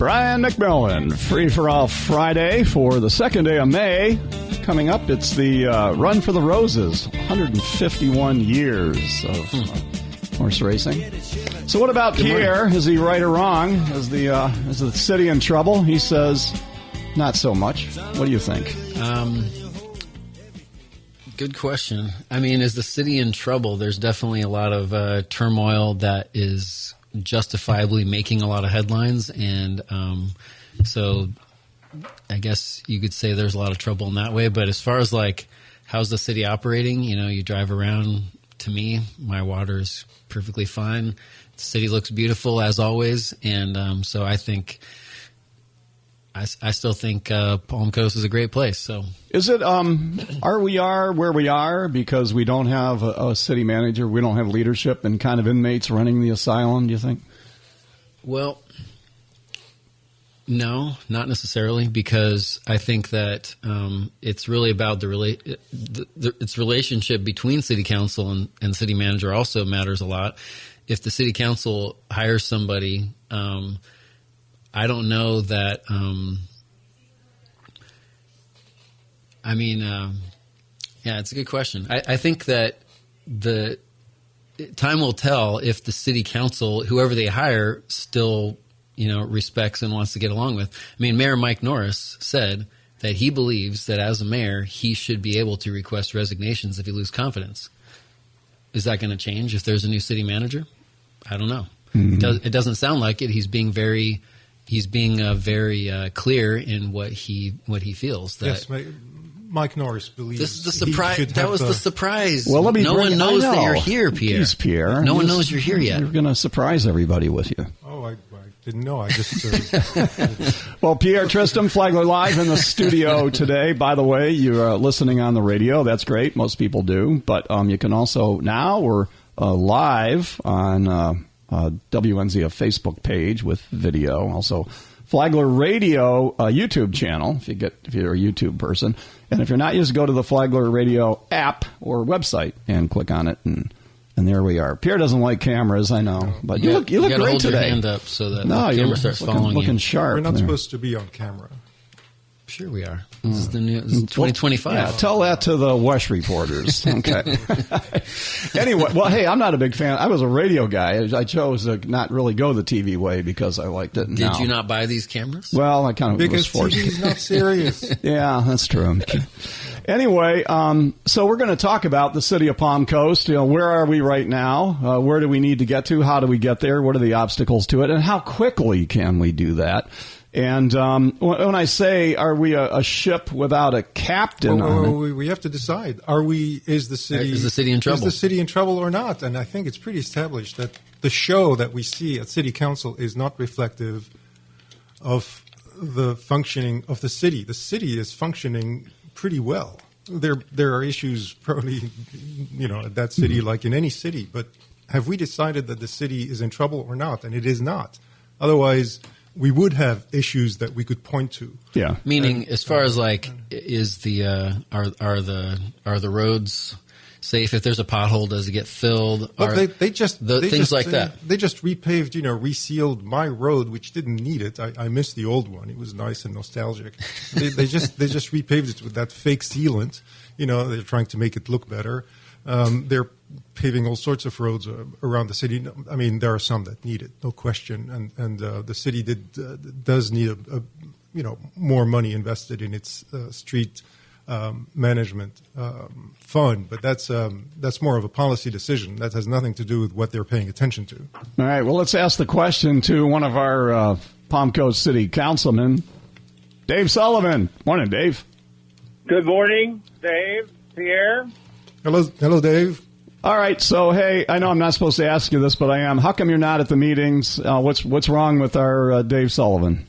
Brian McMillan, Free for All Friday for the second day of May. Coming up, it's the Run for the Roses, 151 years of horse racing. So what about Pierre? Is he right or wrong? Is the city in trouble? He says not so much. What do you think? Good question. I mean, is the city in trouble? There's definitely a lot of turmoil that is justifiably making a lot of headlines, and so I guess you could say there's a lot of trouble in that way. But as far as like how's the city operating, you drive around, to me my water is perfectly fine. The city looks beautiful as always, and so I think I still think Palm Coast is a great place. So is it are we where we are because we don't have a city manager, we don't have leadership and kind of inmates running the asylum, do you think? Well, no, not necessarily, because I think that it's really about its relationship between city council and city manager also matters a lot. If the city council hires somebody, I don't know that. Yeah, it's a good question. I think that the time will tell if the city council, whoever they hire, still respects and wants to get along with. I mean, Mayor Mike Norris said that he believes that as a mayor, he should be able to request resignations if he loses confidence. Is that going to change if there's a new city manager? I don't know. Mm-hmm. It doesn't sound like it. He's being very clear in what he feels. That yes, Mike Norris believes this is the surprise. That was the surprise. Well, no one knows that you're here, Pierre. Jeez, Pierre. No one knows you're here yet. You're going to surprise everybody with you. Oh, I didn't know. I just. Well, Pierre Tristram, Flagler Live in the studio today. By the way, you're listening on the radio. That's great. Most people do. But you can also now we're live on WNZF Facebook page with video. Also, Flagler Radio YouTube channel if you're a YouTube person. And if you're not, just go to the Flagler Radio app or website and click on it, and there we are. Pierre doesn't like cameras, I know, but you look great today. Hold your hand up so that the camera starts following looking you. Sharp. We're not supposed to be on camera. Sure we are. This is the new 2025. Yeah, tell that to the Wesh reporters. Okay. Anyway, well, hey, I'm not a big fan. I was a radio guy. I chose to not really go the TV way because I liked it. Did you not buy these cameras? Well, I kind of because was forced. Because TV's not serious. Yeah, that's true. Anyway, so we're going to talk about the city of Palm Coast. Where are we right now? Where do we need to get to? How do we get there? What are the obstacles to it? And how quickly can we do that? And when I say, are we a ship without a captain on it? We have to decide. Is the city in trouble? Is the city in trouble or not? And I think it's pretty established that the show that we see at City Council is not reflective of the functioning of the city. The city is functioning pretty well. There are issues probably, at that city like in any city. But have we decided that the city is in trouble or not? And it is not. Otherwise, we would have issues that we could point to. Yeah. Meaning, as far as like, is the are the roads safe? If there's a pothole, does it get filled? They just that. They just repaved, resealed my road, which didn't need it. I missed the old one. It was nice and nostalgic. they just repaved it with that fake sealant. They're trying to make it look better. They're paving all sorts of roads around the city. I mean, there are some that need it, no question. And the city does need more money invested in its street management fund. But that's more of a policy decision. That has nothing to do with what they're paying attention to. All right. Well, let's ask the question to one of our Palm Coast City councilmen, Dave Sullivan. Morning, Dave. Good morning, Dave, Pierre. Hello, Dave. All right, so hey, I know I'm not supposed to ask you this, but I am. How come you're not at the meetings? What's wrong with our Dave Sullivan?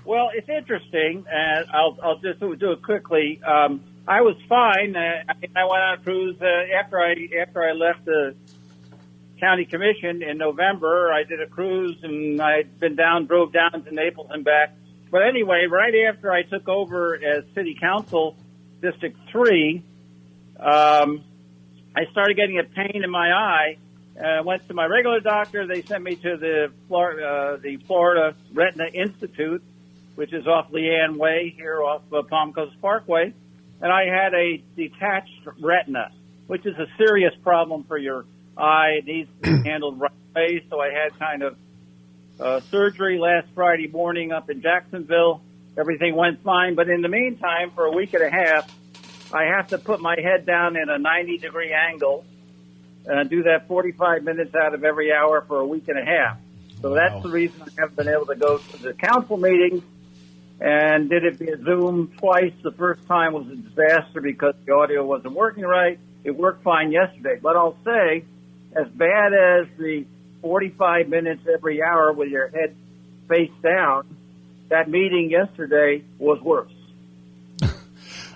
Well, it's interesting, and I'll just do it quickly. I was fine. I went on a cruise after I left the county commission in November. I did a cruise, and I'd drove down to Naples and back. But anyway, right after I took over as city council, District 3. I started getting a pain in my eye, Went to my regular doctor. They sent me to the Florida Retina Institute, which is off Leanne Way here off Palm Coast Parkway. And I had a detached retina, which is a serious problem for your eye. It needs to be handled right away. So I had kind of surgery last Friday morning up in Jacksonville. Everything went fine. But in the meantime, for a week and a half, I have to put my head down in a 90-degree angle and do that 45 minutes out of every hour for a week and a half. So that's the reason I haven't been able to go to the council meetings, and did it via Zoom twice. The first time was a disaster because the audio wasn't working right. It worked fine yesterday. But I'll say, as bad as the 45 minutes every hour with your head face down, that meeting yesterday was worse.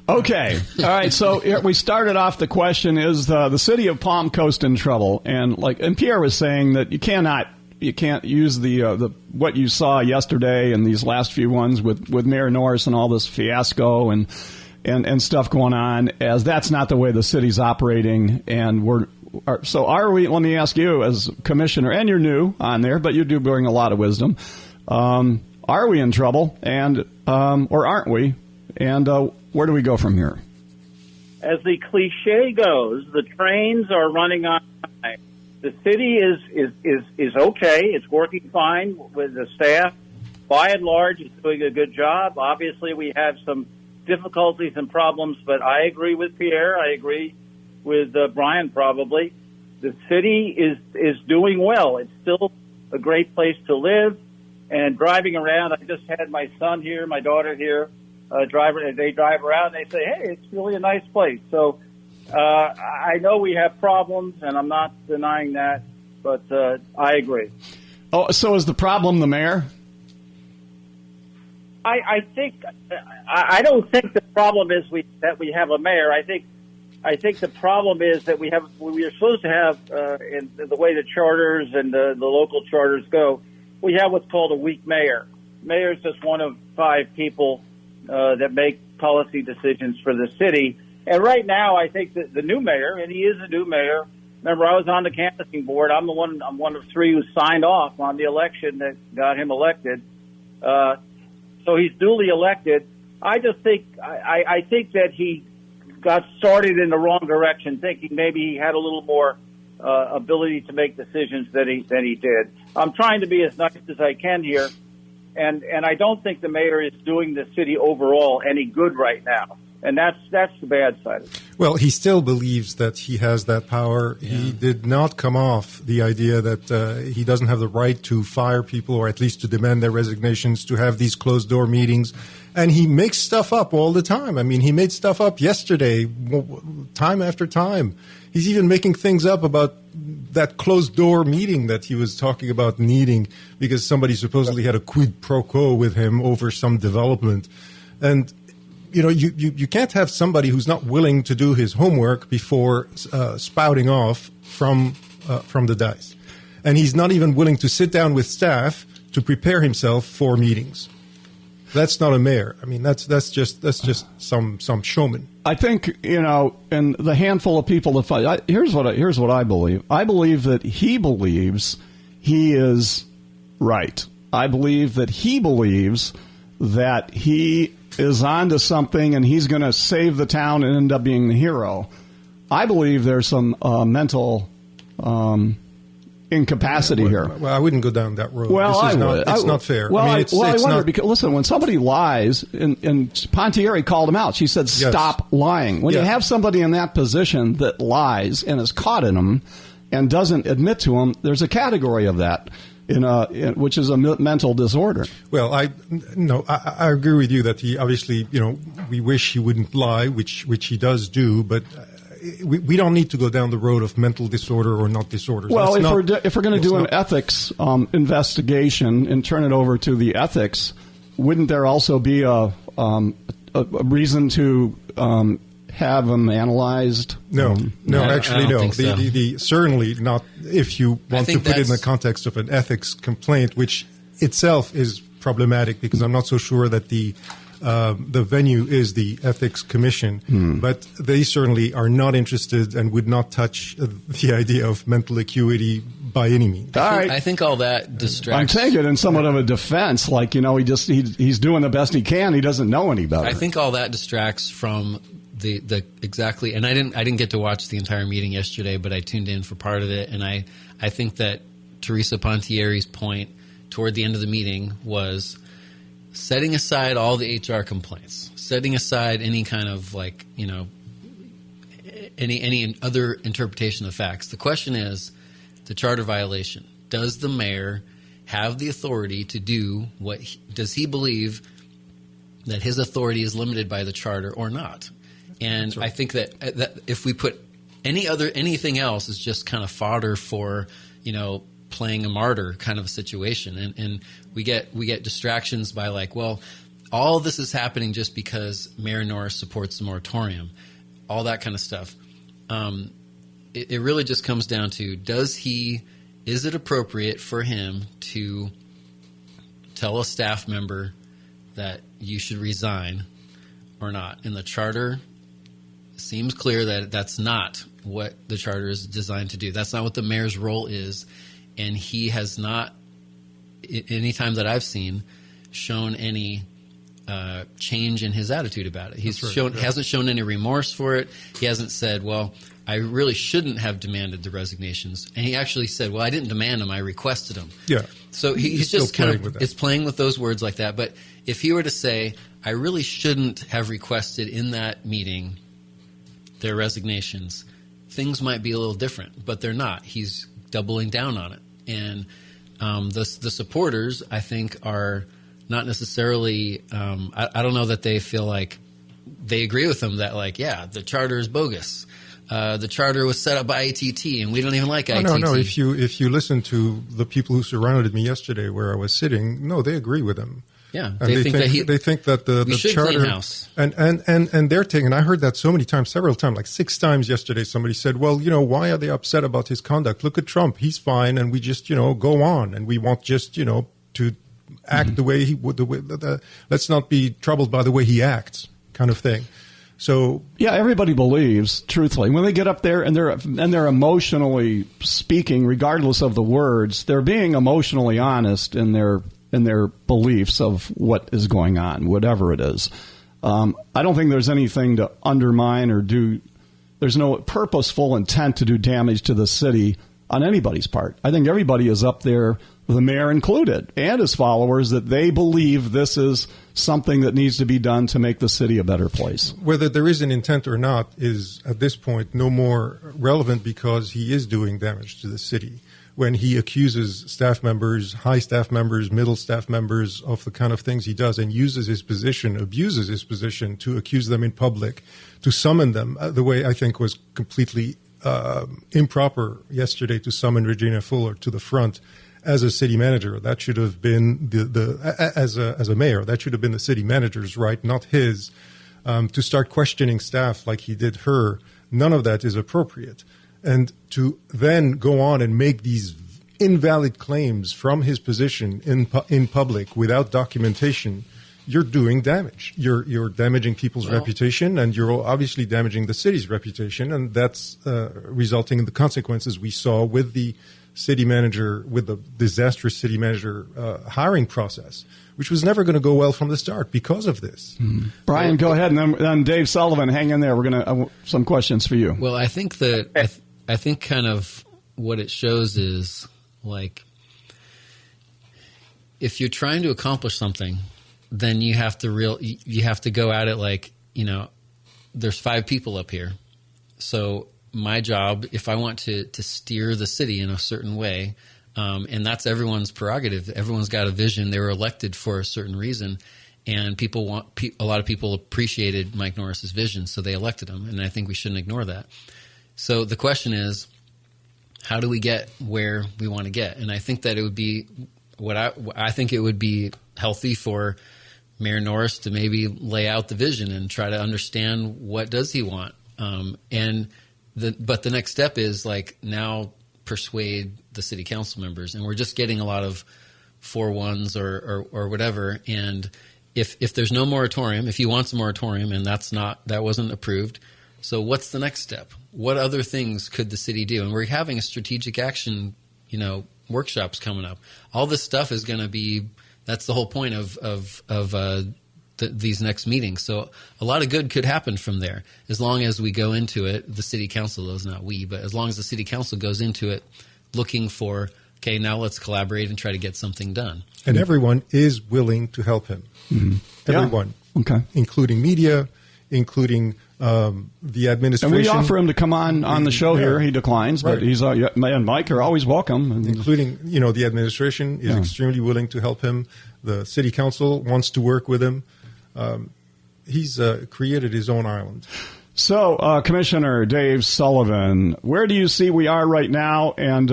Okay. All right. So we started off. The question is the city of Palm Coast in trouble, and Pierre was saying that you can't use the what you saw yesterday and these last few ones with Mayor Norris and all this fiasco and stuff going on, as that's not the way the city's operating. And are we? Let me ask you as commissioner, and you're new on there, but you do bring a lot of wisdom. Are we in trouble, and or aren't we? And where do we go from here? As the cliche goes, the trains are running on time. The city is okay. It's working fine with the staff. By and large, it's doing a good job. Obviously, we have some difficulties and problems, but I agree with Pierre. I agree with Brian probably. The city is doing well. It's still a great place to live. And driving around, I just had my son here, my daughter here. They drive around and they say, hey, it's really a nice place. So I know we have problems, and I'm not denying that, but I agree. Oh, so is the problem the mayor? I don't think the problem is that we have a mayor. I think the problem is that we are supposed to have, in the way the charters and the local charters go, we have what's called a weak mayor. Mayor is just one of 5 people that make policy decisions for the city. And right now, I think that the new mayor, and he is a new mayor. Remember, I was on the canvassing board. I'm one of 3 who signed off on the election that got him elected. So he's duly elected. I just think, I think that he got started in the wrong direction, thinking maybe he had a little more ability to make decisions than he did. I'm trying to be as nice as I can here. And I don't think the mayor is doing the city overall any good right now. And that's the bad side of it. Well, he still believes that he has that power. Yeah. He did not come off the idea that he doesn't have the right to fire people, or at least to demand their resignations, to have these closed-door meetings. And he makes stuff up all the time. I mean, he made stuff up yesterday, time after time. He's even making things up about that closed-door meeting that he was talking about needing because somebody supposedly had a quid pro quo with him over some development. And you know, you can't have somebody who's not willing to do his homework before spouting off from the dice. And he's not even willing to sit down with staff to prepare himself for meetings. That's not a mayor. I mean, that's just some showman. I think, you know, and the handful of people that fight. Here's what I believe. I believe that he believes he is right. I believe that he believes that he is onto something and he's going to save the town and end up being the hero. I believe there's some mental incapacity here. Well, I wouldn't go down that road. Well, It's not fair. Well, I wonder because listen, when somebody lies, and Pontieri called him out. She said, "Stop lying." When you have somebody in that position that lies and is caught in them and doesn't admit to them, there's a category of that. Which is a mental disorder. Well, I agree with you that he obviously, you know, we wish he wouldn't lie, which he does do, but we don't need to go down the road of mental disorder or not disorders. Well, if we're going to do an ethics investigation and turn it over to the ethics, wouldn't there also be a reason to have them analyzed? No, actually, no. So. Certainly not if you want to put it in the context of an ethics complaint, which itself is problematic because I'm not so sure that the The venue is the Ethics Commission, but they certainly are not interested and would not touch the idea of mental acuity by any means. I think all that distracts. I'm taking it in somewhat of a defense, like, he's doing the best he can. He doesn't know any better. I think all that distracts from the exactly. And I didn't get to watch the entire meeting yesterday, but I tuned in for part of it, and I think that Teresa Pontieri's point toward the end of the meeting was setting aside all the HR complaints, setting aside any kind of any other interpretation of facts. The question is the charter violation. Does the mayor have the authority to do what? Does he believe that his authority is limited by the charter or not? And right. I think that if we put anything else is just kind of fodder for playing a martyr kind of a situation, and we get distractions by all this is happening just because Mayor Norris supports the moratorium, all that kind of stuff. It really just comes down to is it appropriate for him to tell a staff member that you should resign or not? And the charter seems clear that that's not what the charter is designed to do. That's not what the mayor's role is. And he has not, any time that I've seen, shown any change in his attitude about it. Hasn't shown any remorse for it. He hasn't said, well, I really shouldn't have demanded the resignations. And he actually said, well, I didn't demand them, I requested them. Yeah. So he's just kind of is playing with those words like that. But if he were to say, I really shouldn't have requested in that meeting their resignations, things might be a little different, but they're not. He's doubling down on it. And the supporters, I think, are not necessarily I don't know that they feel like they agree with him that the charter is bogus. The charter was set up by ITT, and we don't even like ITT. No. If you listen to the people who surrounded me yesterday where I was sitting, no, they agree with him. Yeah, and they think that the charter and they're taking. I heard that so many times, several times, like 6 times yesterday. Somebody said, "Well, why are they upset about his conduct? Look at Trump; he's fine, and we just go on, and we want just to act the way he would. Let's not be troubled by the way he acts, kind of thing." So yeah, everybody believes, truthfully, when they get up there and they're emotionally speaking, regardless of the words, they're being emotionally honest in their beliefs of what is going on, whatever it is. I don't think there's anything to undermine or do. There's no purposeful intent to do damage to the city on anybody's part. I think everybody is up there, the mayor included, and his followers, that they believe this is something that needs to be done to make the city a better place. Whether there is an intent or not is, at this point, no more relevant because he is doing damage to the city. When he accuses staff members, high staff members, middle staff members of the kind of things he does and abuses his position to accuse them in public, to summon them, the way I think was completely improper yesterday to summon Regina Fuller to the front as a city manager. That should have been as a mayor, that should have been the city manager's right, not his. To start questioning staff like he did her, none of that is appropriate. And to then go on and make these invalid claims from his position in public without documentation, you're doing damage. You're damaging people's reputation, and you're obviously damaging the city's reputation, and that's resulting in the consequences we saw with the city manager, with the disastrous city manager hiring process, which was never going to go well from the start because of this. Brian, go ahead, and then Dave Sullivan, hang in there. We're going to some questions for you. Well, I think that I think kind of what it shows is if you're trying to accomplish something, then you have to go at it there's 5 people up here. So my job, if I want to steer the city in a certain way, and that's everyone's prerogative. Everyone's got a vision. They were elected for a certain reason, and a lot of people appreciated Mike Norris's vision, so they elected him, and I think we shouldn't ignore that. So the question is, how do we get where we want to get? And I think that it would be I think it would be healthy for Mayor Norris to maybe lay out the vision and try to understand what does he want. But the next step is now persuade the city council members, and we're just getting a lot of 4-1s or whatever. And if there's no moratorium, if he wants a moratorium and that wasn't approved, so what's the next step? What other things could the city do? And we're having a strategic action, workshops coming up. All this stuff is going to be. That's the whole point of these next meetings. So a lot of good could happen from there as long as we go into it. The city council does, not we, but as long as the city council goes into it looking for, okay, now let's collaborate and try to get something done. And everyone is willing to help him. Mm-hmm. Everyone. Yeah. Okay. Including media, including the administration. And we offer him to come on the show here. He declines, but he's and Mike are always welcome. Including, the administration is extremely willing to help him. The city council wants to work with him. He's created his own island. So, Commissioner Dave Sullivan, where do you see we are right now, and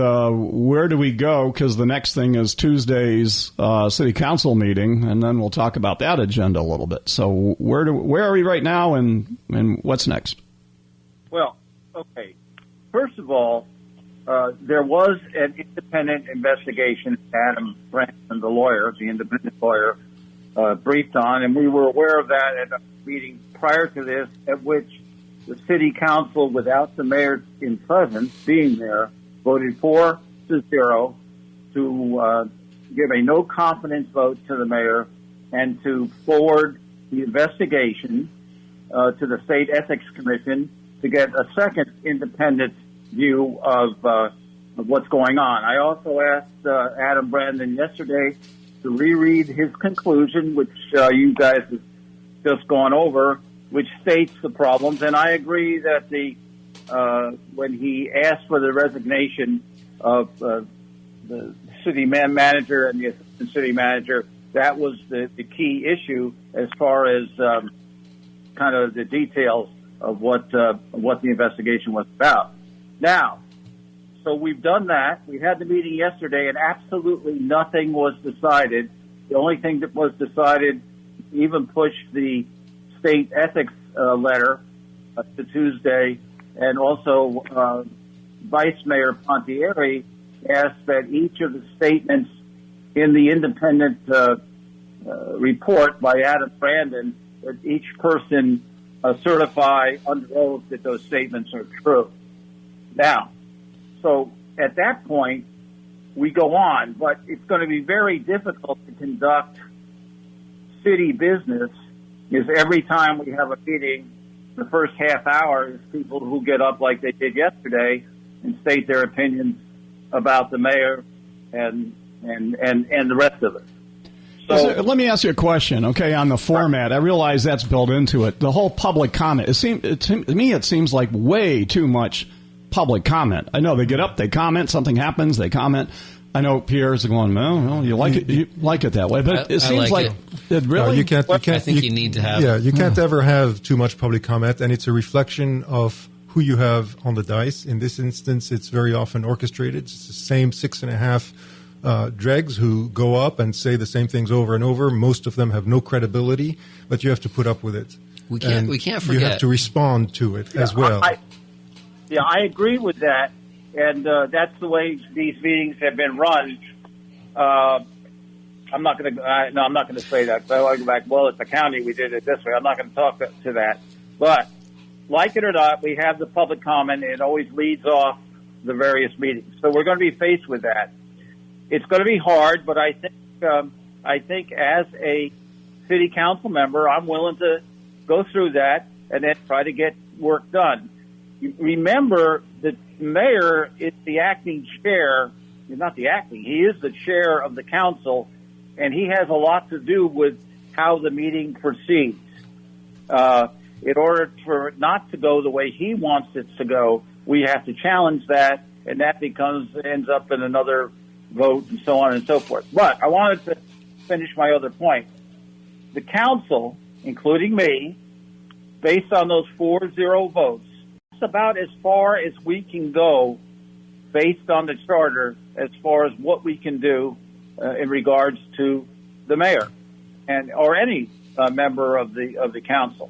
where do we go? Because the next thing is Tuesday's city council meeting, and then we'll talk about that agenda a little bit. So, where are we right now, and what's next? Well, okay. First of all, there was an independent investigation. Adam Branson, the lawyer, the independent lawyer, briefed on, and we were aware of that at a meeting prior to this, at which the city council, without the mayor in presence, being there, voted 4-0 to give a no confidence vote to the mayor and to forward the investigation to the State Ethics Commission to get a second independent view of what's going on. I also asked Adam Brandon yesterday to reread his conclusion, which you guys have just gone over, which states the problems. And I agree that when he asked for the resignation of the city manager and the assistant city manager, that was the key issue as far as kind of the details of what the investigation was about. Now, so we've done that. We had the meeting yesterday, and absolutely nothing was decided. The only thing that was decided, even pushed the state ethics letter to Tuesday, and also Vice Mayor Pontieri asked that each of the statements in the independent report by Adam Brandon, that each person certify under oath that those statements are true. Now, so at that point, we go on, but it's going to be very difficult to conduct city business is every time we have a meeting, the first half hour is people who get up like they did yesterday and state their opinions about the mayor and the rest of it. So let me ask you a question, okay, on the format. I realize that's built into it. The whole public comment, to me it seems like way too much public comment. I know they get up, they comment, something happens, they comment. I know Pierre's going, well, you like it that way, but it seems like it really. No, you can't. I think you need to have. Yeah, you can't ever have too much public comment, and it's a reflection of who you have on the dice. In this instance, it's very often orchestrated. It's the same 6.5 dregs who go up and say the same things over and over. Most of them have no credibility, but you have to put up with it. We can't forget. You have to respond to it as well. I agree with that. And that's the way these meetings have been run. I'm not going to say that. So I go back. Well, at the county, we did it this way. I'm not going to talk to that. But like it or not, we have the public comment. It always leads off the various meetings. So we're going to be faced with that. It's going to be hard, but I think as a city council member, I'm willing to go through that and then try to get work done. Remember that the mayor is the acting chair. He's not the acting. He is the chair of the council, and he has a lot to do with how the meeting proceeds. In order for it not to go the way he wants it to go, we have to challenge that, and that ends up in another vote and so on and so forth. But I wanted to finish my other point. The council, including me, based on those 4-0 votes, that's about as far as we can go based on the charter as far as what we can do in regards to the mayor or any member of the council.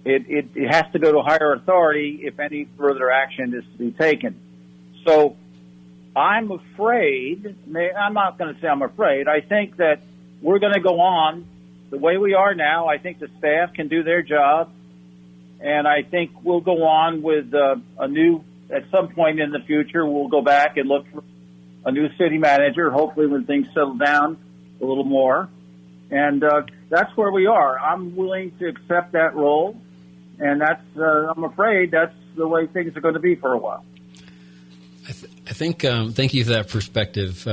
It has to go to higher authority if any further action is to be taken. So I'm afraid, I'm not going to say I'm afraid, I think that we're going to go on the way we are now, I think the staff can do their job, and I think we'll go on with at some point in the future, we'll go back and look for a new city manager, hopefully when things settle down a little more. And that's where we are. I'm willing to accept that role, and I'm afraid that's the way things are going to be for a while. I think, thank you for that perspective,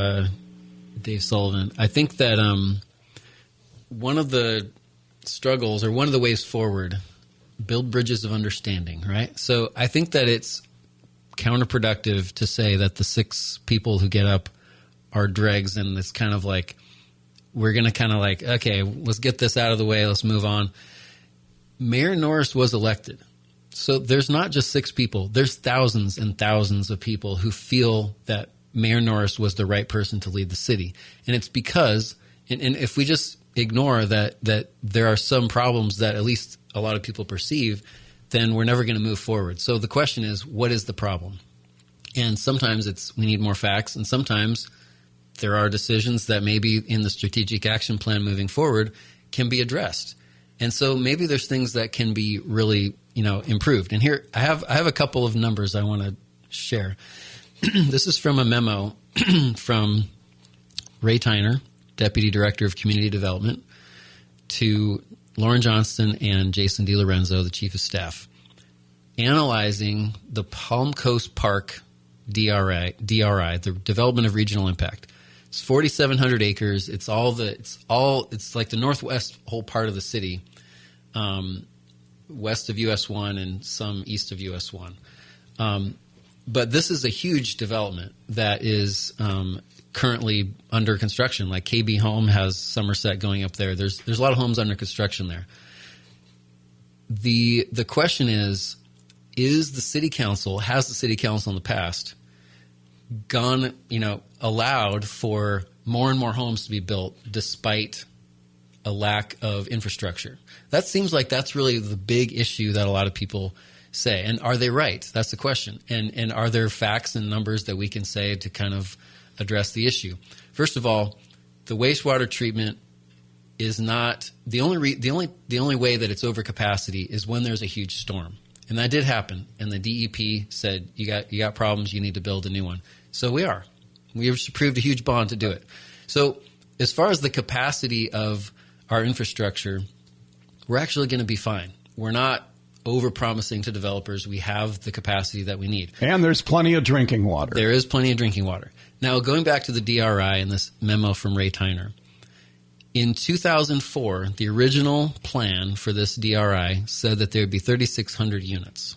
Dave Sullivan. I think that one of the struggles, or one of the ways forward, build bridges of understanding, right? So I think that it's counterproductive to say that the 6 people who get up are dregs, and it's kind of like, we're going to kind of like, okay, let's get this out of the way, let's move on. Mayor Norris was elected. So there's not just 6 people. There's thousands and thousands of people who feel that Mayor Norris was the right person to lead the city. And it's because, and if we just ignore that there are some problems that at least a lot of people perceive, then we're never going to move forward. So the question is, what is the problem? And sometimes we need more facts, and sometimes there are decisions that maybe in the strategic action plan moving forward can be addressed. And so maybe there's things that can be really, improved. And here I have a couple of numbers I want to share. This is from a memo from Ray Tyner, Deputy Director of Community Development, to Lauren Johnston and Jason DiLorenzo, the Chief of Staff, analyzing the Palm Coast Park DRI, the Development of Regional Impact. It's 4,700 acres. It's like the northwest whole part of the city, west of US 1 and some east of US 1. But this is a huge development that is currently under construction. Like KB Home has Somerset going up there. There's a lot of homes under construction there. The question is the city council, has the city council in the past allowed for more and more homes to be built despite a lack of infrastructure? That seems like that's really the big issue that a lot of people say. And are they right? That's the question. And are there facts and numbers that we can say to kind of address the issue? First of all, the wastewater treatment is not the only way that it's over capacity is when there's a huge storm. And that did happen. And the DEP said, you got problems, you need to build a new one. So we have approved a huge bond to do it. So as far as the capacity of our infrastructure, we're actually going to be fine. We're not over-promising to developers. We have the capacity that we need. And there's plenty of drinking water. There is plenty of drinking water. Now, going back to the DRI and this memo from Ray Tyner, in 2004, the original plan for this DRI said that there would be 3,600 units.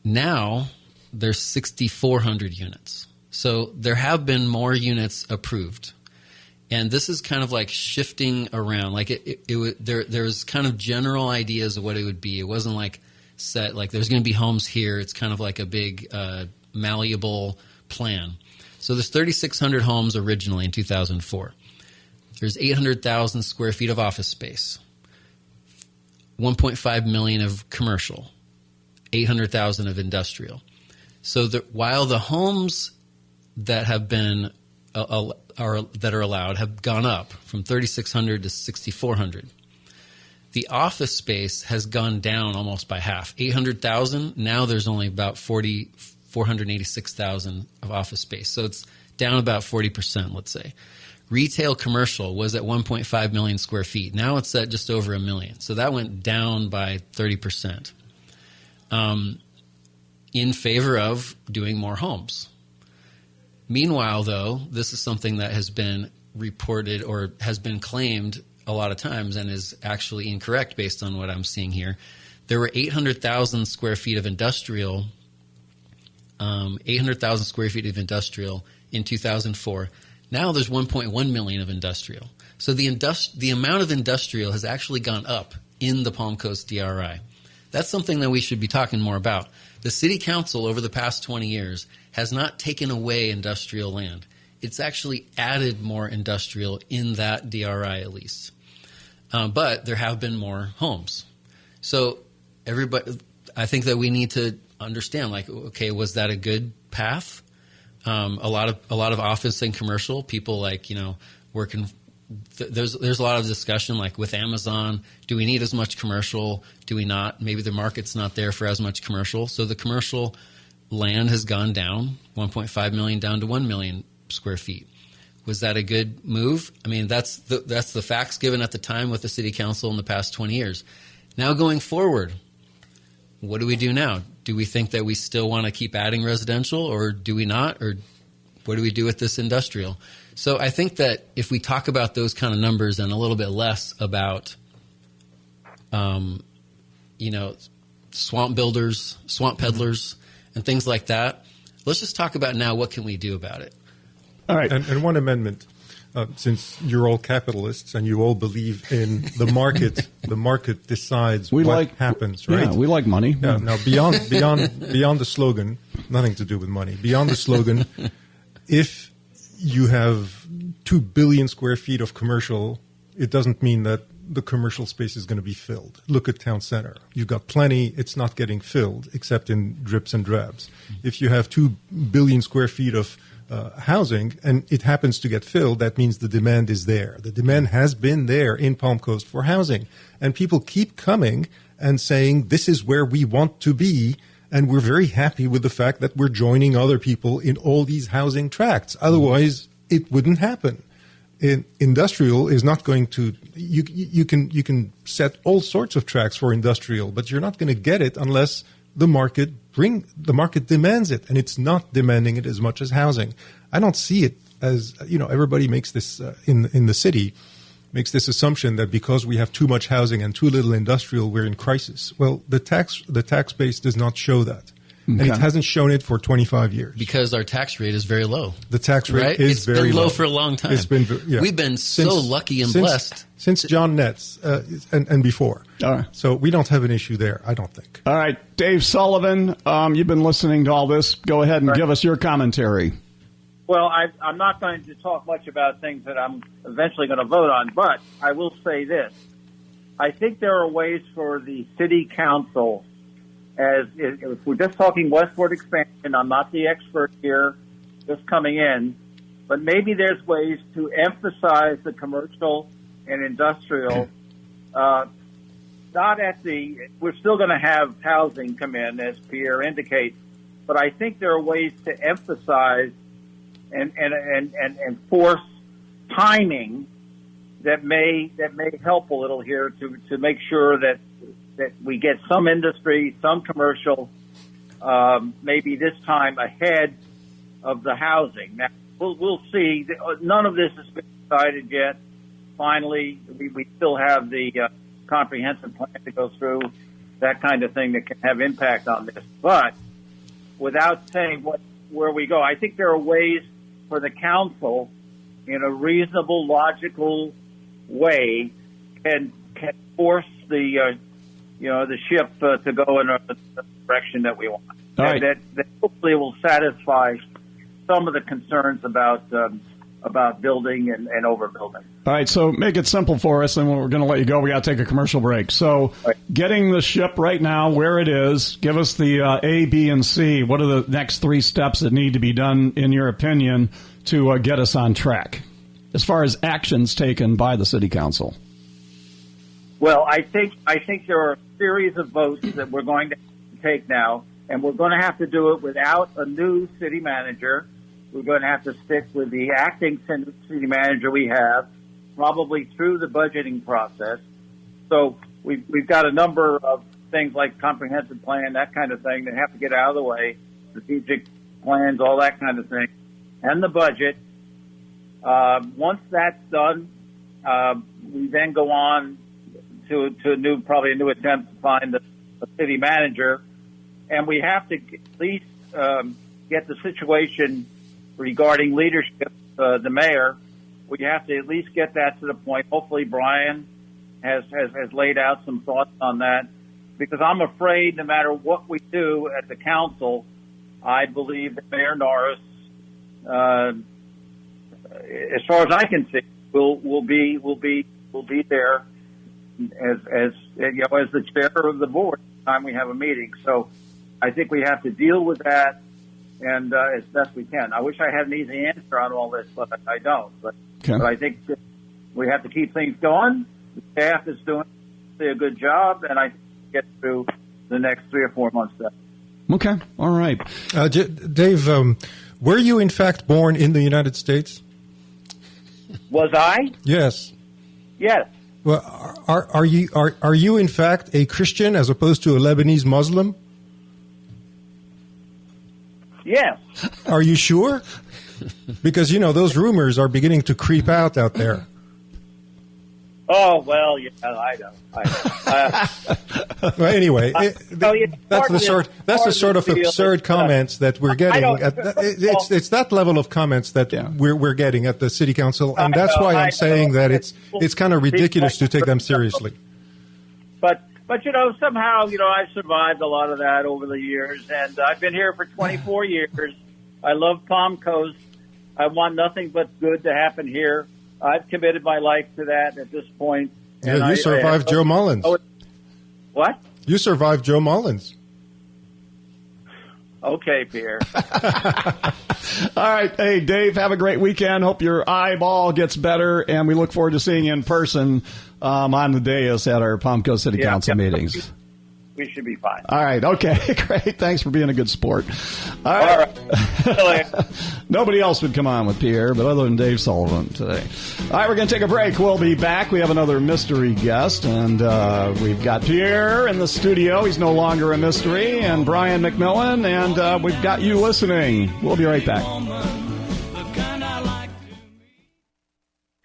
Now, there's 6,400 units. So there have been more units approved. And this is kind of like shifting around. Like there's kind of general ideas of what it would be. It wasn't like set, like there's going to be homes here. It's kind of like a big malleable plan. So there's 3,600 homes originally in 2004. There's 800,000 square feet of office space, 1.5 million of commercial, 800,000 of industrial. So while the homes that have been that are allowed have gone up from 3,600 to 6,400, the office space has gone down almost by half. 800,000, now there's only about 486,000 of office space. So it's down about 40%, let's say. Retail commercial was at 1.5 million square feet. Now it's at just over 1 million. So that went down by 30% in favor of doing more homes. Meanwhile, though, this is something that has been reported or has been claimed a lot of times and is actually incorrect based on what I'm seeing here. There were 800,000 square feet of industrial, 800,000 square feet of industrial in 2004. Now there's 1.1 million of industrial. So the amount of industrial has actually gone up in the Palm Coast DRI. That's something that we should be talking more about. The city council over the past 20 years has not taken away industrial land. It's actually added more industrial in that DRI at least. But there have been more homes. So I think that we need to understand, like, okay, was that a good path? A lot of office and commercial people, like, working there's a lot of discussion, like with Amazon. Do we need as much commercial? Do we not? Maybe the market's not there for as much commercial. So the commercial land has gone down, 1.5 million down to 1 million square feet. Was that a good move? I mean, that's the facts given at the time with the city council in the past 20 years. Now going forward, what do we do now? Do we think that we still want to keep adding residential, or do we not? Or what do we do with this industrial? So I think that if we talk about those kind of numbers and a little bit less about, swamp builders, swamp peddlers, and things like that, let's just talk about now what can we do about it. All right. And one amendment, since you're all capitalists and you all believe in the market decides what happens, right? Yeah, we like money. Yeah, now, beyond the slogan, nothing to do with money. Beyond the slogan, if you have 2 billion square feet of commercial, it doesn't mean that the commercial space is going to be filled. Look at town center. You've got plenty. It's not getting filled except in drips and drabs. If you have 2 billion square feet of housing and it happens to get filled, that means the demand is there. The demand has been there in Palm Coast for housing. And people keep coming and saying, this is where we want to be. And we're very happy with the fact that we're joining other people in all these housing tracts. Otherwise, it wouldn't happen. Industrial is not going to. You can set all sorts of tracts for industrial, but you're not going to get it unless the market demands it, and it's not demanding it as much as housing. I don't see it as everybody makes this in the city. Makes this assumption that because we have too much housing and too little industrial, we're in crisis. Well, the tax base does not show that. Okay. And it hasn't shown it for 25 years. Because our tax rate is very low. The tax rate is very low. It's been low for a long time. It's been, We've been so lucky and blessed. Since John Netz and before. All right. So we don't have an issue there, I don't think. All right. Dave Sullivan, you've been listening to all this. Go ahead and give us your commentary. Well, I'm not going to talk much about things that I'm eventually going to vote on, but I will say this. I think there are ways for the city council, if we're just talking westward expansion, I'm not the expert here, just coming in, but maybe there's ways to emphasize the commercial and industrial, we're still going to have housing come in, as Pierre indicates, but I think there are ways to emphasize and force timing that may help a little here to make sure that we get some industry, some commercial, maybe this time ahead of the housing. Now we'll see. None of this has been decided yet. Finally, we still have the comprehensive plan to go through, that kind of thing that can have impact on this. But without saying where we go, I think there are ways for the council, in a reasonable, logical way, can force the ship to go in the direction that we want. Right. That hopefully will satisfy some of the concerns about building and overbuilding. All right, so make it simple for us, and we're going to let you go. We got to take a commercial break. So getting the ship right now where it is, give us the A, B, and C. What are the next 3 steps that need to be done, in your opinion, to get us on track, as far as actions taken by the city council? Well, I think there are a series of votes that we're going to take now, and we're going to have to do it without a new city manager. We're going to have to stick with the acting city manager we have, probably through the budgeting process. So we've got a number of things like comprehensive plan, that kind of thing, that have to get out of the way, strategic plans, all that kind of thing, and the budget. Once that's done, we then go on to a new attempt to find a city manager, and we have to at least get the situation regarding leadership, the mayor. We have to at least get that to the point. Hopefully Brian has laid out some thoughts on that, because I'm afraid no matter what we do at the council, I believe that Mayor Norris, as far as I can see, will be there as the chair of the board every time we have a meeting. So I think we have to deal with that, and as best we can. I wish I had an easy answer on all this, but I don't. But I think we have to keep things going. The staff is doing a good job, and I get through the next 3 or 4 months. Okay, all right. Dave, were you in fact born in the United States? Was I? Yes. Yes. Well, are you in fact a Christian as opposed to a Lebanese Muslim? Yes. Are you sure? Because, those rumors are beginning to creep out there. Oh, well, yeah, I know. Well, anyway, that's the sort of absurd comments that we're getting. It's that level of comments that we're getting at the city council, and that's why I'm saying that it's kind of ridiculous to take them seriously. But somehow, I've survived a lot of that over the years, and I've been here for 24 years. I love Palm Coast. I want nothing but good to happen here. I've committed my life to that at this point. Yeah, you survived Joe Mullins. What? You survived Joe Mullins. Okay, Pierre. All right. Hey, Dave, have a great weekend. Hope your eyeball gets better, and we look forward to seeing you in person on the dais at our Palm Coast City Council meetings. We should be fine. All right. Okay. Great. Thanks for being a good sport. All right. Nobody else would come on with Pierre, but other than Dave Sullivan today. All right. We're going to take a break. We'll be back. We have another mystery guest, and we've got Pierre in the studio. He's no longer a mystery, and Brian McMillan, and we've got you listening. We'll be right back.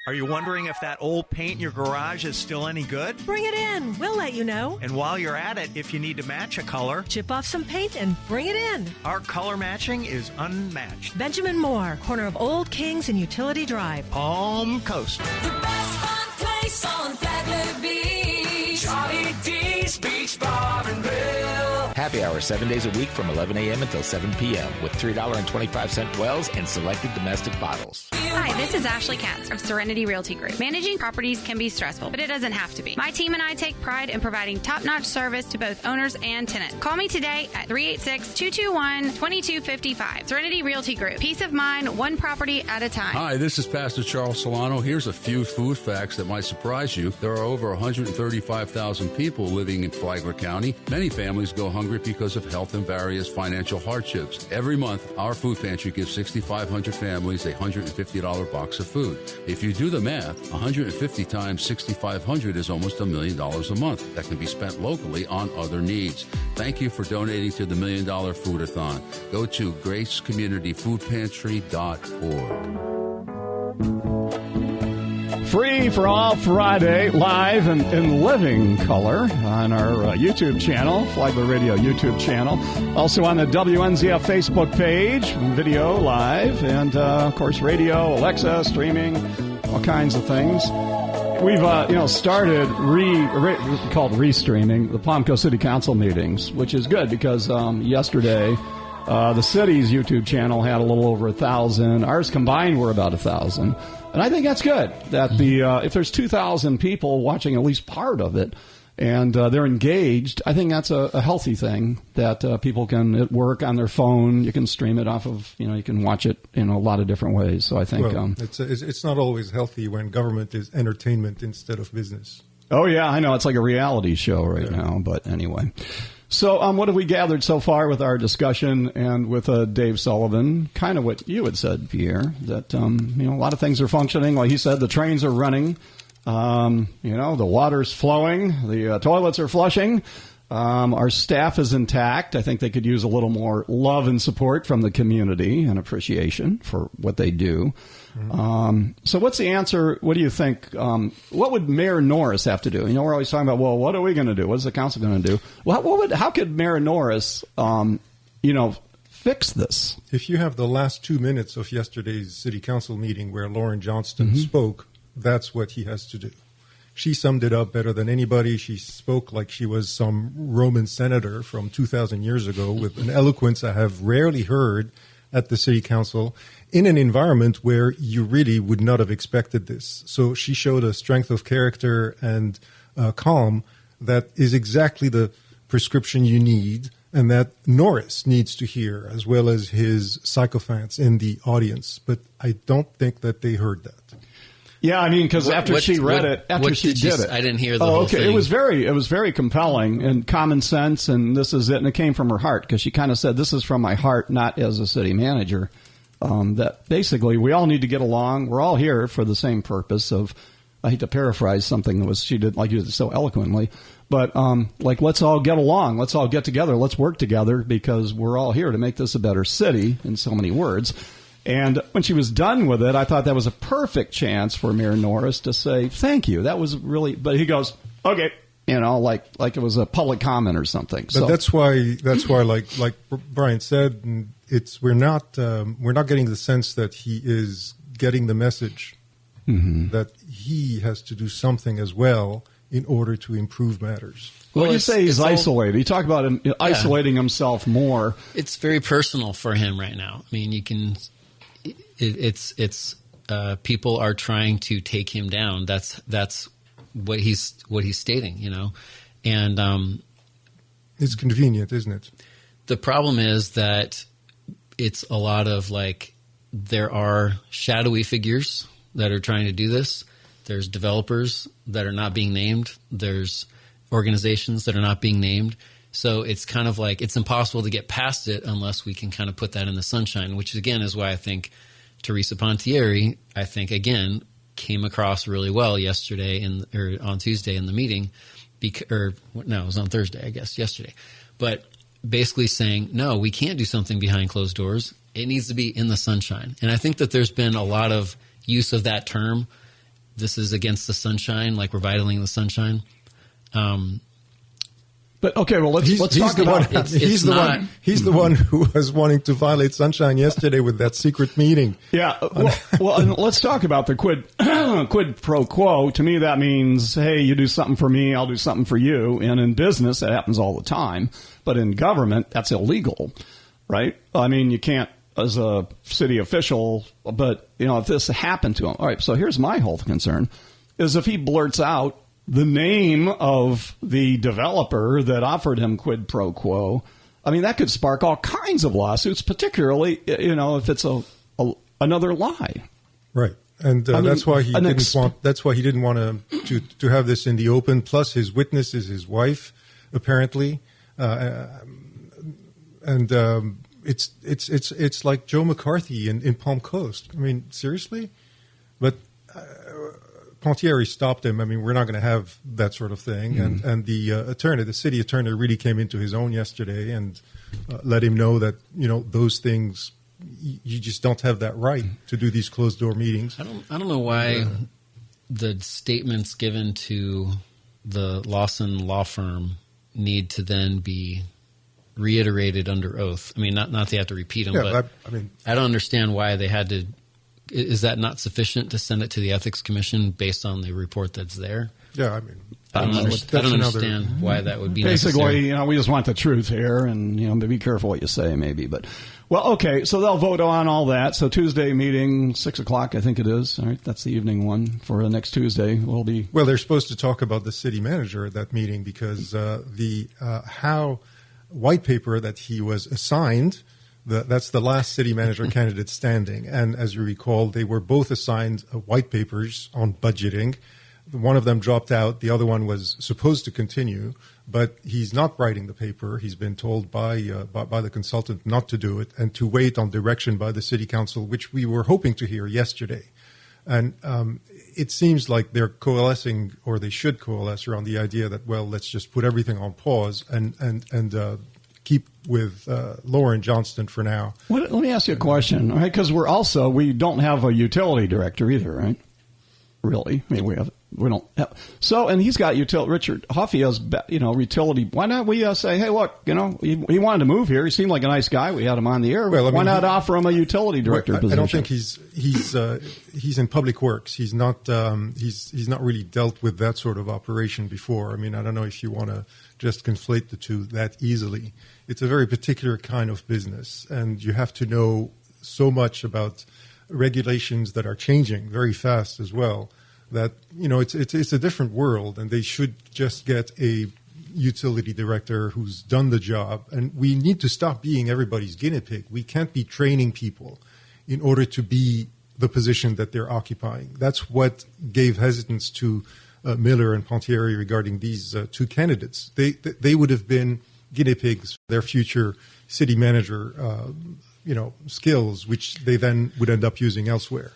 Are you wondering if that old paint in your garage is still any good? Bring it in. We'll let you know. And while you're at it, if you need to match a color, chip off some paint and bring it in. Our color matching is unmatched. Benjamin Moore, corner of Old Kings and Utility Drive. Palm Coast. The best fun place on Flagler Beach. Charlie D's Beach Bar and Grill. Happy hour 7 days a week from 11 a.m. until 7 p.m. with $3.25 wells and selected domestic bottles. Hi, this is Ashley Katz of Serenity Realty Group. Managing properties can be stressful, but it doesn't have to be. My team and I take pride in providing top-notch service to both owners and tenants. Call me today at 386-221-2255. Serenity Realty Group. Peace of mind, one property at a time. Hi, this is Pastor Charles Solano. Here's a few food facts that might surprise you. There are over 135,000 people living in Flagler County. Many families go hungry because of health and various financial hardships. Every month, our food pantry gives 6,500 families a $150 box of food. If you do the math, 150 times 6,500 is almost $1 million a month that can be spent locally on other needs. Thank you for donating to the $1 Million Foodathon. Go to gracecommunityfoodpantry.org. Free for all Friday, live and in living color on our YouTube channel, Flagler Radio YouTube channel. Also on the WNZF Facebook page, video live, and of course radio, Alexa, streaming, all kinds of things. We've started called restreaming the Palm Coast City Council meetings, which is good because yesterday the city's YouTube channel had a little over 1,000. Ours combined were about 1,000. And I think that's good that if there's 2,000 people watching at least part of it and they're engaged, I think that's a healthy thing that people can at work on their phone. You can stream it off of, you can watch it in a lot of different ways. So I think it's not always healthy when government is entertainment instead of business. Oh, yeah, I know. It's like a reality show right now. But anyway. So what have we gathered so far with our discussion and with Dave Sullivan? Kind of what you had said, Pierre, that, a lot of things are functioning. Like he said, the trains are running, the water's flowing, the toilets are flushing. Our staff is intact. I think they could use a little more love and support from the community and appreciation for what they do. Mm-hmm. So what's the answer? What do you think? What would Mayor Norris have to do? We're always talking about, well, what are we going to do? What's the council going to do? Well, how could Mayor Norris, fix this? If you have the last 2 minutes of yesterday's city council meeting where Lauren Johnston spoke, that's what he has to do. She summed it up better than anybody. She spoke like she was some Roman senator from 2,000 years ago with an eloquence I have rarely heard at the city council in an environment where you really would not have expected this. So she showed a strength of character and calm that is exactly the prescription you need and that Norris needs to hear, as well as his sycophants in the audience. But I don't think that they heard that. Yeah, I mean, because after she read it, after she did it, I didn't hear the whole thing. It was very compelling and common sense, and this is it, and it came from her heart because she kind of said, "This is from my heart, not as a city manager." That basically we all need to get along. We're all here for the same purpose of. I hate to paraphrase something that she did, like you did so eloquently, but let's all get along, let's all get together, let's work together because we're all here to make this a better city. In so many words. And when she was done with it, I thought that was a perfect chance for Mayor Norris to say, thank you. That was really, but he goes, okay, like it was a public comment or something. But that's why, like Brian said, we're not getting the sense that he is getting the message that he has to do something as well in order to improve matters. Well, you say he's isolated. You talk about him isolating himself more. It's very personal for him right now. I mean, you can. It's people are trying to take him down. That's what he's stating, and it's convenient, isn't it? The problem is that it's a lot of there are shadowy figures that are trying to do this. There's developers that are not being named. There's organizations that are not being named. So it's kind of it's impossible to get past it unless we can kind of put that in the sunshine, which again is why I think Teresa Pontieri, again, came across really well yesterday or on Tuesday in the meeting. It was on Thursday, I guess, yesterday. But basically saying, no, we can't do something behind closed doors. It needs to be in the sunshine. And I think that there's been a lot of use of that term. This is against the sunshine, like we're violating the sunshine. But okay, well let's talk about it. He's the one who was wanting to violate sunshine yesterday with that secret meeting. Yeah, well, and let's talk about the quid pro quo. To me, that means, hey, you do something for me, I'll do something for you. And in business, that happens all the time. But in government, that's illegal, right? I mean, you can't as a city official. But if this happened to him, all right. So here's my whole concern: is if he blurts out the name of the developer that offered him quid pro quo, I mean, that could spark all kinds of lawsuits, particularly, if it's another lie. Right. And that's why he didn't want to have this in the open. Plus, his witness is his wife, apparently. It's like Joe McCarthy in Palm Coast. I mean, seriously? But Pontieri stopped him. I mean, we're not going to have that sort of thing. And the city attorney really came into his own yesterday and let him know that, those things, you just don't have that right to do these closed door meetings. I don't know why the statements given to the Lawson law firm need to then be reiterated under oath. I mean, not they have to repeat them, but I don't understand why they had to. Is that not sufficient to send it to the Ethics Commission based on the report that's there? Yeah, I mean, I don't understand why that would be necessary. Basically, we just want the truth here, and be careful what you say, maybe. But okay, so they'll vote on all that. So Tuesday meeting, 6:00, I think it is. All right, that's the evening one for next Tuesday. Well, they're supposed to talk about the city manager at that meeting because the white paper that he was assigned. That's the last city manager candidate standing. And as you recall, they were both assigned white papers on budgeting. One of them dropped out. The other one was supposed to continue, but he's not writing the paper. He's been told by the consultant not to do it and to wait on direction by the city council, which we were hoping to hear yesterday. And it seems like they're coalescing, or they should coalesce, around the idea that, let's just put everything on pause and keep with Lauren Johnston for now. Let me ask you a question, all right? Because we don't have a utility director either, right? Really? I mean, we don't have. So, and he's got Richard Huffey has, utility. Why not we say, hey, look, he wanted to move here. He seemed like a nice guy. We had him on the air. Why not offer him a utility director position? I don't think he's in public works. He's not really dealt with that sort of operation before. I mean, I don't know if you want to just conflate the two that easily. It's a very particular kind of business, and you have to know so much about regulations that are changing very fast as well, that it's a different world, and they should just get a utility director who's done the job. And we need to stop being everybody's guinea pig. We can't be training people in order to be the position that they're occupying. That's what gave hesitance to Miller and Pontieri regarding these two candidates. They would have been guinea pigs for their future city manager skills, which they then would end up using elsewhere.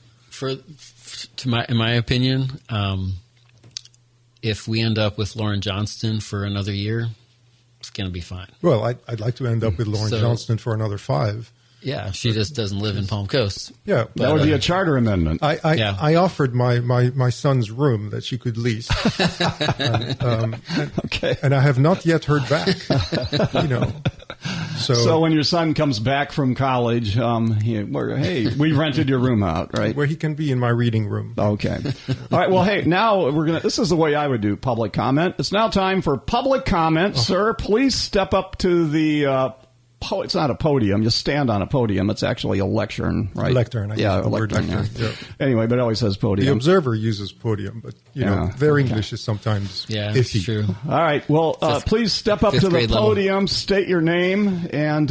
In my opinion, if we end up with Lauren Johnston for another year, it's going to be fine. Well, I'd like to end up with Lauren Johnston for another 5. Yeah, she just doesn't live in Palm Coast. Yeah, that would be a charter amendment. I offered my son's room that she could lease, and I have not yet heard back. So when your son comes back from college, hey, we rented your room out, right? Where he can be in my reading room. Okay. All right. Well, hey, now this is the way I would do public comment. It's now time for public comment, sir. Please step up to the. It's not a podium. You stand on a podium. It's actually a lectern, right? Lectern. I use the word lectern. Yeah. Anyway, but it always says podium. The Observer uses podium, but their English is sometimes iffy. It's true. All right. Well, please step up to the podium, level. State your name and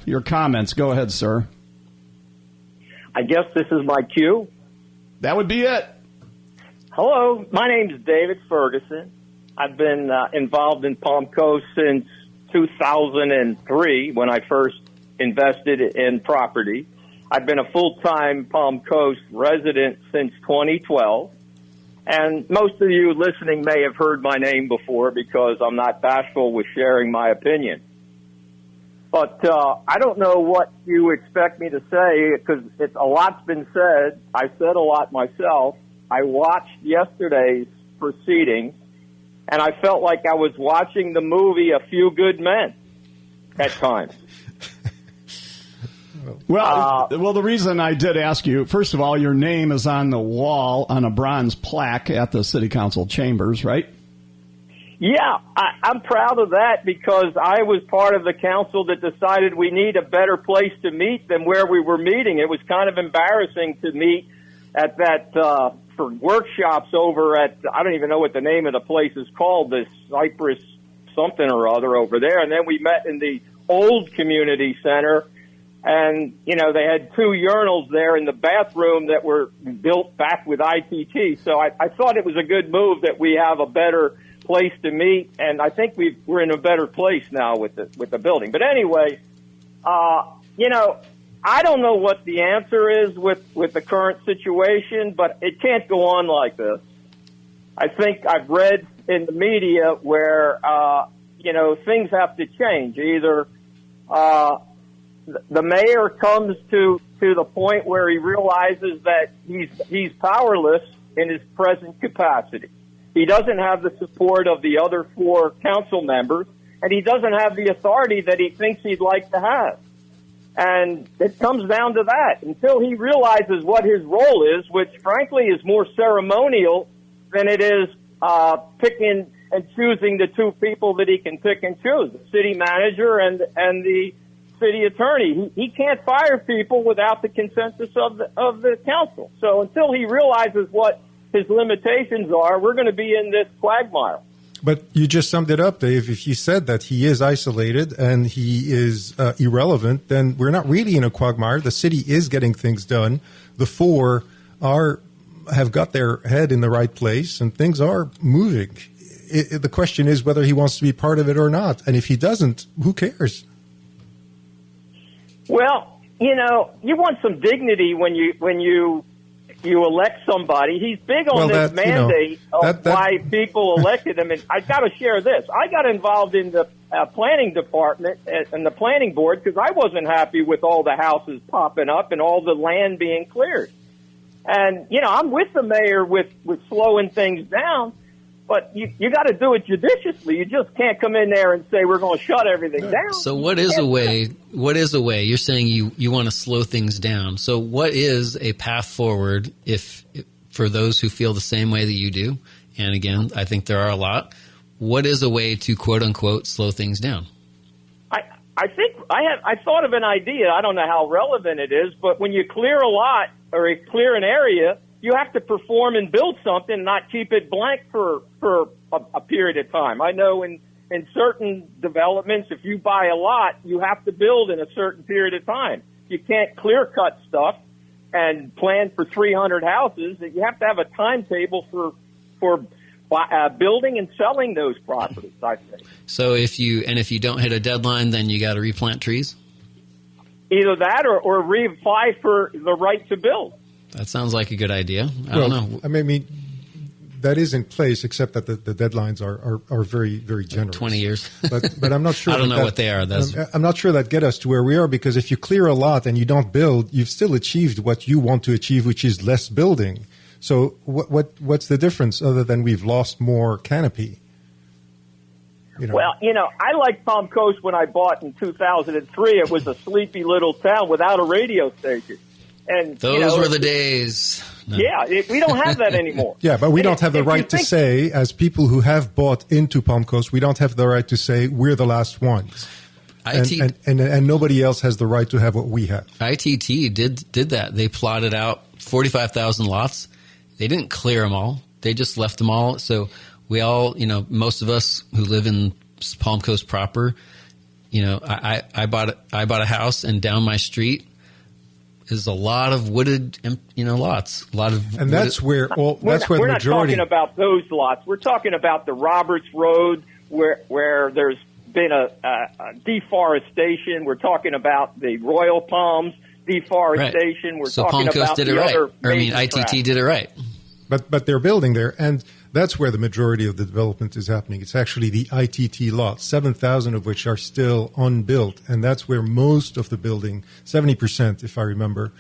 your comments. Go ahead, sir. I guess this is my cue. That would be it. Hello, my name is David Ferguson. I've been involved in Palm Coast since 2003 when I first invested in property. I've been a full-time Palm Coast resident since 2012. And most of you listening may have heard my name before because I'm not bashful with sharing my opinion. But I don't know what you expect me to say because a lot's been said. I said a lot myself. I watched yesterday's proceedings. And I felt like I was watching the movie A Few Good Men at times. Well, the reason I did ask you, first of all, your name is on the wall on a bronze plaque at the City Council chambers, right? Yeah, I'm proud of that because I was part of the council that decided we need a better place to meet than where we were meeting. It was kind of embarrassing to meet at that for workshops over at, I don't even know what the name of the place is called, this Cypress something or other over there. And then we met in the old community center. And, they had 2 urinals there in the bathroom that were built back with ITT. So I thought it was a good move that we have a better place to meet. And I think we're in a better place now with the building. But anyway, I don't know what the answer is with the current situation, but it can't go on like this. I think I've read in the media where, things have to change. Either the mayor comes to the point where he realizes that he's powerless in his present capacity. He doesn't have the support of the other 4 council members, and he doesn't have the authority that he thinks he'd like to have. And it comes down to that. Until he realizes what his role is, which frankly is more ceremonial than it is picking and choosing the 2 people that he can pick and choose, the city manager and the city attorney. He can't fire people without the consensus of the council. So until he realizes what his limitations are, we're going to be in this quagmire. But you just summed it up, Dave. If you said that he is isolated and he is irrelevant, then we're not really in a quagmire. The city is getting things done. The 4 have got their head in the right place, and things are moving. The question is whether he wants to be part of it or not. And if he doesn't, who cares? Well, you want some dignity when you elect somebody. He's big on this mandate of why people elected him. And I got to share this. I got involved in the planning department and the planning board because I wasn't happy with all the houses popping up and all the land being cleared. And, I'm with the mayor with slowing things down, but you got to do it judiciously. You just can't come in there and say we're going to shut everything down. So what is a way? What is a way? You're saying you want to slow things down. So what is a path forward if for those who feel the same way that you do? And again, I think there are a lot. What is a way to quote unquote slow things down? I think I thought of an idea. I don't know how relevant it is, but when you clear a lot or you clear an area, you have to perform and build something, not keep it blank for a period of time. I know in certain developments, if you buy a lot, you have to build in a certain period of time. You can't clear cut stuff and plan for 300 houses, that you have to have a timetable for building and selling those properties, I think. So if you don't hit a deadline, then you got to replant trees? Either that or reapply for the right to build. That sounds like a good idea. I don't know. I mean, that is in place, except that the deadlines are very, very generous. 20 years. But I'm not sure. I don't know what they are. I'm not sure that get us to where we are, because if you clear a lot and you don't build, you've still achieved what you want to achieve, which is less building. So what's the difference other than we've lost more canopy? Well, I liked Palm Coast when I bought in 2003. It was a sleepy little town without a radio station. And those were the days. No. Yeah, we don't have that anymore. Yeah, but we don't have the right to say, as people who have bought into Palm Coast, we don't have the right to say we're the last ones. And nobody else has the right to have what we have. ITT did that. They plotted out 45,000 lots. They didn't clear them all. They just left them all. So we all, most of us who live in Palm Coast proper, I bought a house, and down my street is a lot of wooded, lots. A lot of, and that's where the majority. We're not talking about those lots. We're talking about the Roberts Road, where there's been a deforestation. We're talking about the Royal Palms deforestation. Right. We're so talking Palm Coast about did it right. ITT did it right. But they're building there, and that's where the majority of the development is happening. It's actually the ITT lots, 7,000 of which are still unbuilt, and that's where most of the building, 70%, if I remember,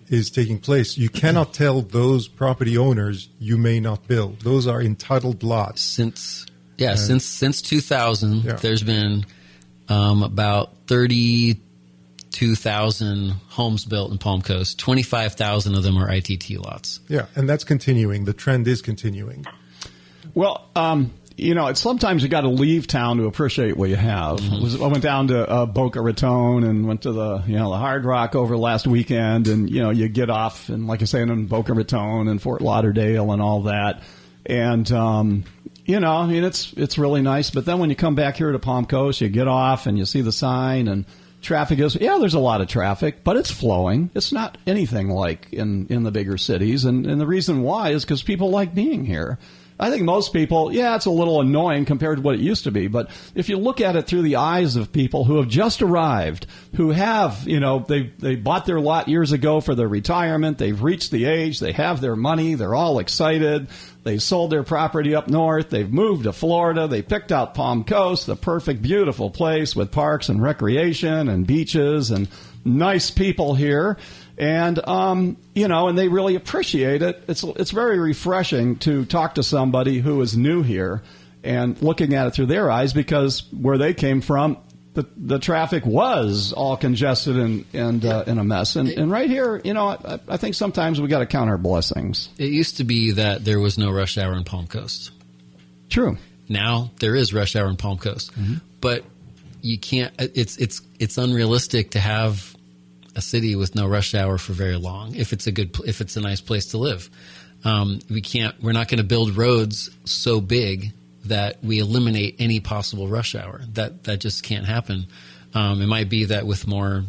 is taking place. You cannot tell those property owners you may not build. Those are entitled lots. Since 2000, there's been about 32,000 homes built in Palm Coast. 25,000 of them are ITT lots. Yeah, and that's continuing. The trend is continuing. Well, it's sometimes you got to leave town to appreciate what you have. Mm-hmm. I went down to Boca Raton and went to the Hard Rock over last weekend, and you get off, and like I say, in Boca Raton and Fort Lauderdale and all that, and it's really nice. But then when you come back here to Palm Coast, you get off and you see the sign, and traffic is, there's a lot of traffic, but it's flowing. It's not anything like in the bigger cities. And the reason why is because people like being here. I think most people, it's a little annoying compared to what it used to be. But if you look at it through the eyes of people who have just arrived, who have, they bought their lot years ago for their retirement. They've reached the age. They have their money. They're all excited. They sold their property up north. They've moved to Florida. They picked out Palm Coast, the perfect, beautiful place with parks and recreation and beaches and nice people here. And, and they really appreciate it. It's very refreshing to talk to somebody who is new here and looking at it through their eyes, because where they came from, the traffic was all congested and in a mess. And right here, I think sometimes we got to count our blessings. It used to be that there was no rush hour in Palm Coast. True. Now there is rush hour in Palm Coast, but you can't. It's unrealistic to have a city with no rush hour for very long. If it's a nice place to live, we're not going to build roads so big that we eliminate any possible rush hour. That just can't happen. It might be that with more.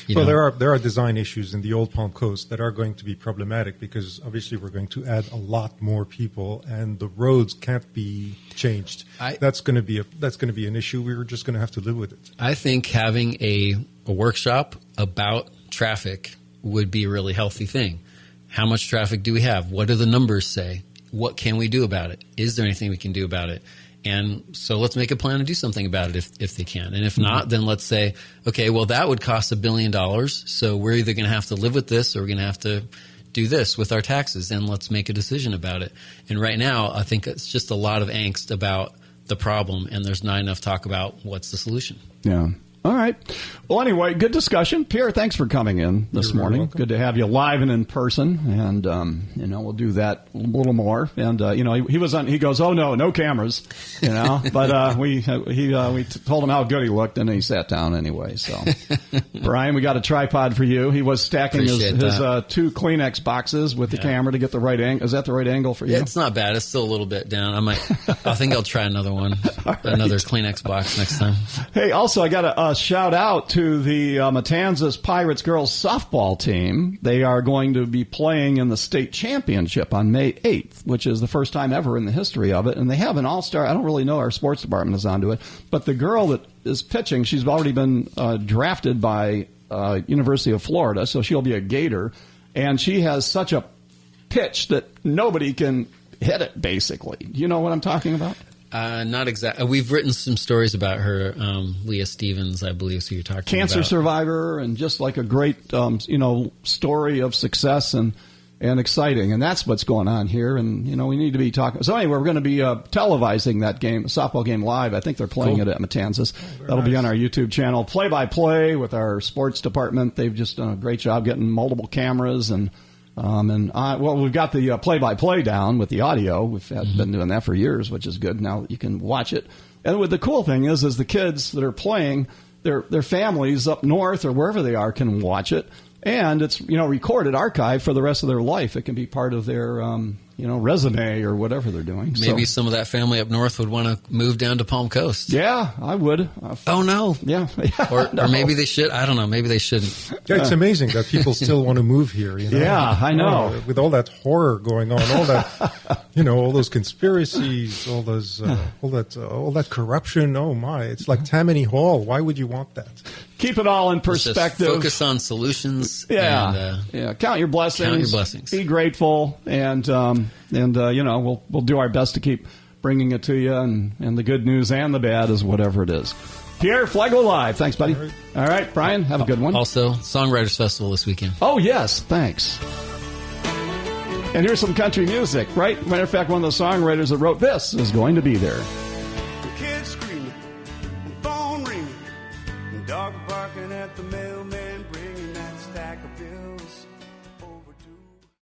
There are design issues in the old Palm Coast that are going to be problematic, because obviously we're going to add a lot more people, and the roads can't be changed. That's going to be an issue. We're just going to have to live with it. I think having a workshop about traffic would be a really healthy thing. How much traffic do we have? What do the numbers say? What can we do about it? Is there anything we can do about it? And so let's make a plan to do something about it if they can. And if not, then let's say, okay, well, that would cost $1 billion. So we're either going to have to live with this, or we're going to have to do this with our taxes, and let's make a decision about it. And right now, I think it's just a lot of angst about the problem, and there's not enough talk about what's the solution. Yeah. All right. Well, anyway, good discussion. Pierre, thanks for coming in this morning. Good to have you live and in person. And, we'll do that a little more. And, he goes, oh, no cameras, but we told him how good he looked, and he sat down anyway. So, Brian, we got a tripod for you. He was stacking his 2 Kleenex boxes with the camera to get the right angle. Is that the right angle for you? Yeah, it's not bad. It's still a little bit down. I think I'll try another one, another Kleenex box next time. Hey, also, I got a shout out to the Matanzas Pirates girls softball team. They are going to be playing in the state championship on May 8th, which is the first time ever in the history of it. And they have an all-star. I don't really know. Our sports department is onto it. But the girl that is pitching, she's already been drafted by University of Florida, so she'll be a Gator. And she has such a pitch that nobody can hit it, basically. Do you know what I'm talking about? Not exactly. We've written some stories about her. Leah Stevens, I believe, is who you're talking about. Cancer survivor, and just like a great, story of success and exciting. And that's what's going on here. And, we need to be talking. So anyway, we're going to be televising that game, softball game live. I think they're playing it at Matanzas. That'll be on our YouTube channel. Play-by-play with our sports department. They've just done a great job getting multiple cameras and we've got the play-by-play down with the audio. We've been doing that for years, which is good. Now you can watch it. And the cool thing is the kids that are playing, their families up north or wherever they are can watch it. And it's, recorded, archived for the rest of their life. It can be part of their, resume or whatever they're doing. Maybe some of that family up north would want to move down to Palm Coast. Yeah, I would. Oh, no. Yeah. Or maybe they should. I don't know. Maybe they shouldn't. Yeah, it's amazing that people still want to move here. Yeah, I know. With all that horror going on, all that, all those conspiracies, all that corruption. Oh my! It's like Tammany Hall. Why would you want that? Keep it all in perspective. Just focus on solutions. Yeah, Count your blessings. Count your blessings. Be grateful, and we'll do our best to keep bringing it to you, and the good news and the bad is whatever it is. Pierre, Flagler Live. Thanks, buddy. All right, Brian, have a good one. Also, Songwriters Festival this weekend. Oh, yes, thanks. And here's some country music, right? Matter of fact, one of the songwriters that wrote this is going to be there. The kids screaming, phone ringing, dog barking at the mailman.